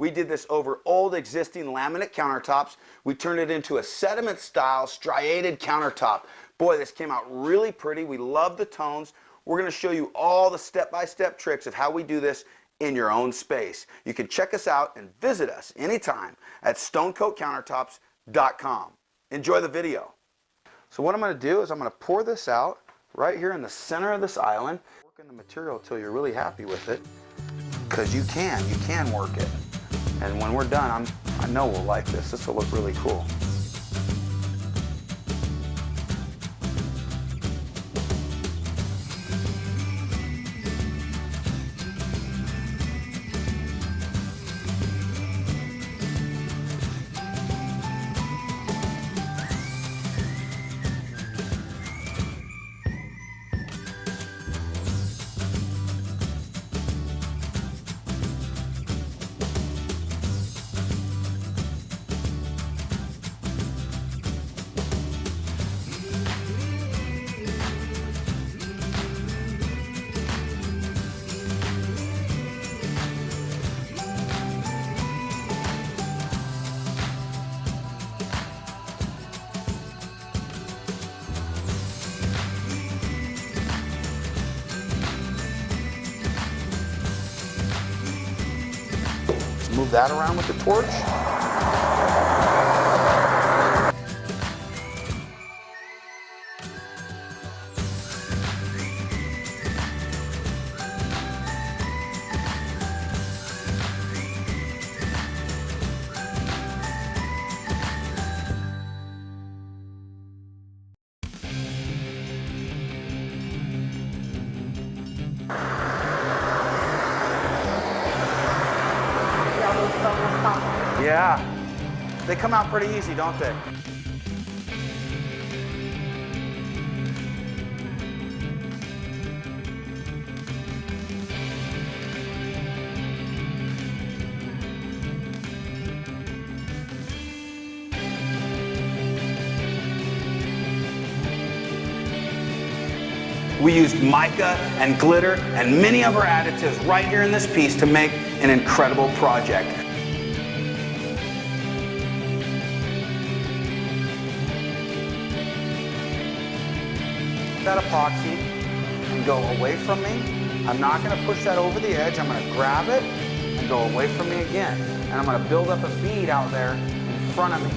We did this over old existing laminate countertops. We turned it into a sediment style striated countertop. Boy, this came out really pretty. We love the tones. We're going to show you all the step-by-step tricks of how we do this in your own space. You can check us out and visit us anytime at stonecoatcountertops.com. Enjoy the video. So what I'm going to do is I'm going to pour this out right here in the center of this island. Work in the material until you're really happy with it, because you can work it. And when we're done, I know we'll like this. This will look really cool. Move that around with the torch. Yeah, they come out pretty easy, don't they? We used mica and glitter and many of our additives right here in this piece to make an incredible project. That epoxy and go away from me. I'm not going to push that over the edge. I'm going to grab it and go away from me again. And I'm going to build up a bead out there in front of me.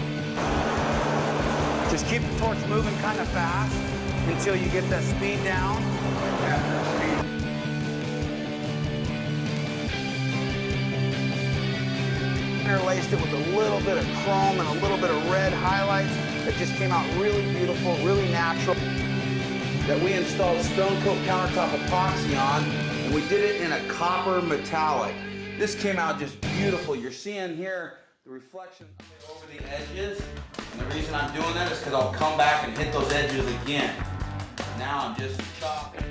Just keep the torch moving kind of fast until you get that speed down. Interlaced it with a little bit of chrome and a little bit of red highlights. It just came out really beautiful, really natural. That we installed Stone Coat countertop epoxy on, and we did it in a copper metallic. This came out just beautiful. You're seeing here the reflection over the edges, and the reason I'm doing that is because I'll come back and hit those edges again. Now I'm just chopping.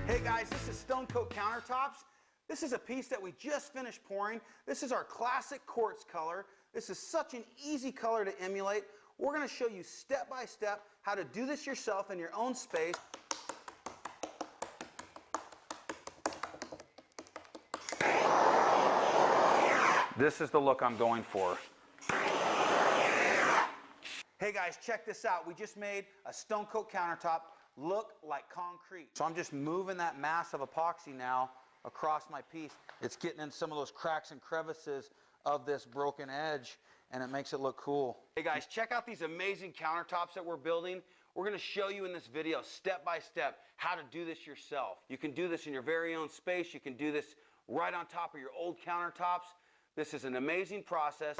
Hey guys, this is Stone Coat Countertops. This is a piece that we just finished pouring. This is our classic quartz color. This is such an easy color to emulate. We're going to show you step by step how to do this yourself in your own space. This is the look I'm going for. Hey guys, check this out. We just made a Stone Coat countertop look like concrete. So I'm just moving that mass of epoxy now across my piece. It's getting in some of those cracks and crevices of this broken edge, and it makes it look cool. Hey guys, check out these amazing countertops that we're building. We're going to show you in this video step by step how to do this yourself. You can do this in your very own space. You can do this right on top of your old countertops. This is an amazing process.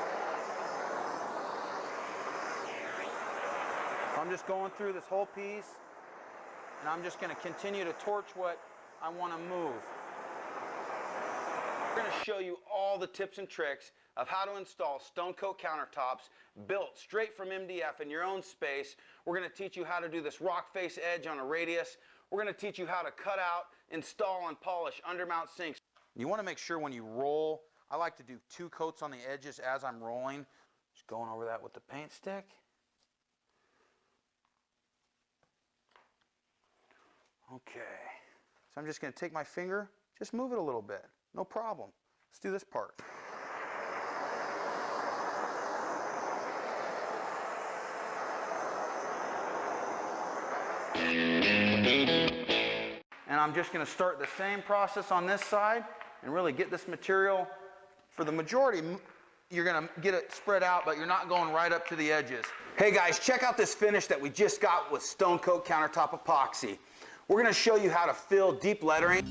I'm just going through this whole piece, and I'm just going to continue to torch what I want to move. We're going to show you all the tips and tricks of how to install Stone Coat countertops built straight from MDF in your own space. We're going to teach you how to do this rock face edge on a radius. We're going to teach you how to cut out, install, and polish undermount sinks. You want to make sure when you roll I like to do 2 coats on the edges as I'm rolling. Just going over that with the paint stick. Okay, so I'm just going to take my finger, just move it a little bit. No problem. Let's do this part. And I'm just going to start the same process on this side and really get this material. For the majority, you're going to get it spread out, but you're not going right up to the edges. Hey guys, check out this finish that we just got with Stone Coat Countertop Epoxy. We're going to show you how to fill deep lettering.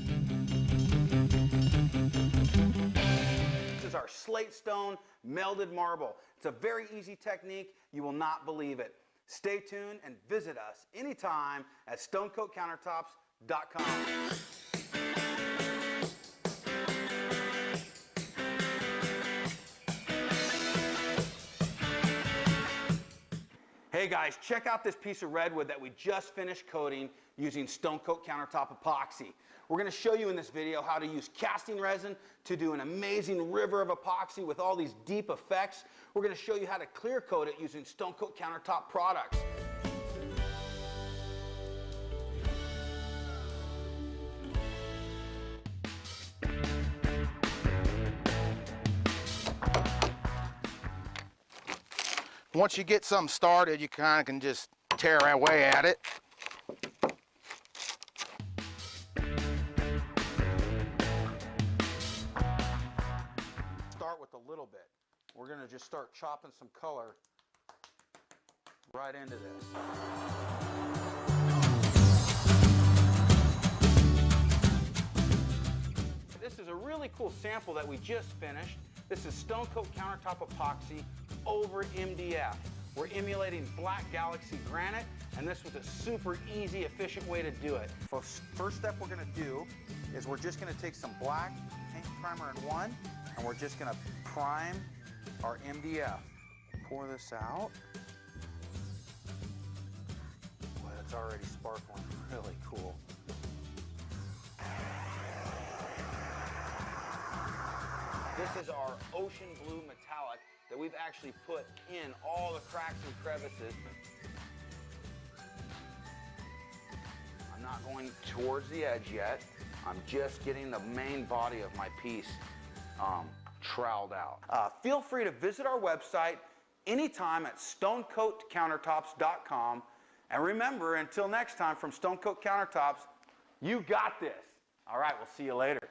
This is our slate stone melded marble. It's a very easy technique. You will not believe it. Stay tuned and visit us anytime at stonecoatcountertops.com. Hey guys, check out this piece of redwood that we just finished coating using Stone Coat Countertop Epoxy. We're going to show you in this video how to use casting resin to do an amazing river of epoxy with all these deep effects. We're going to show you how to clear coat it using Stone Coat Countertop products. Once you get something started, you kind of can just tear away at it. Start with a little bit. We're going to just start chopping some color right into this. This is a really cool sample that we just finished. This is Stone Coat Countertop Epoxy over MDF. We're emulating Black Galaxy granite, and this was a super easy, efficient way to do it. First step we're going to do is we're just going to take some black paint primer in one, and we're just going to prime our MDF. Pour this out. Boy, that's already sparkling. Really cool. This is our ocean blue metallic that we've actually put in all the cracks and crevices. I'm not going towards the edge yet. I'm just getting the main body of my piece troweled out. Feel free to visit our website anytime at stonecoatcountertops.com. And remember, until next time from Stone Coat Countertops, you got this. All right, we'll see you later.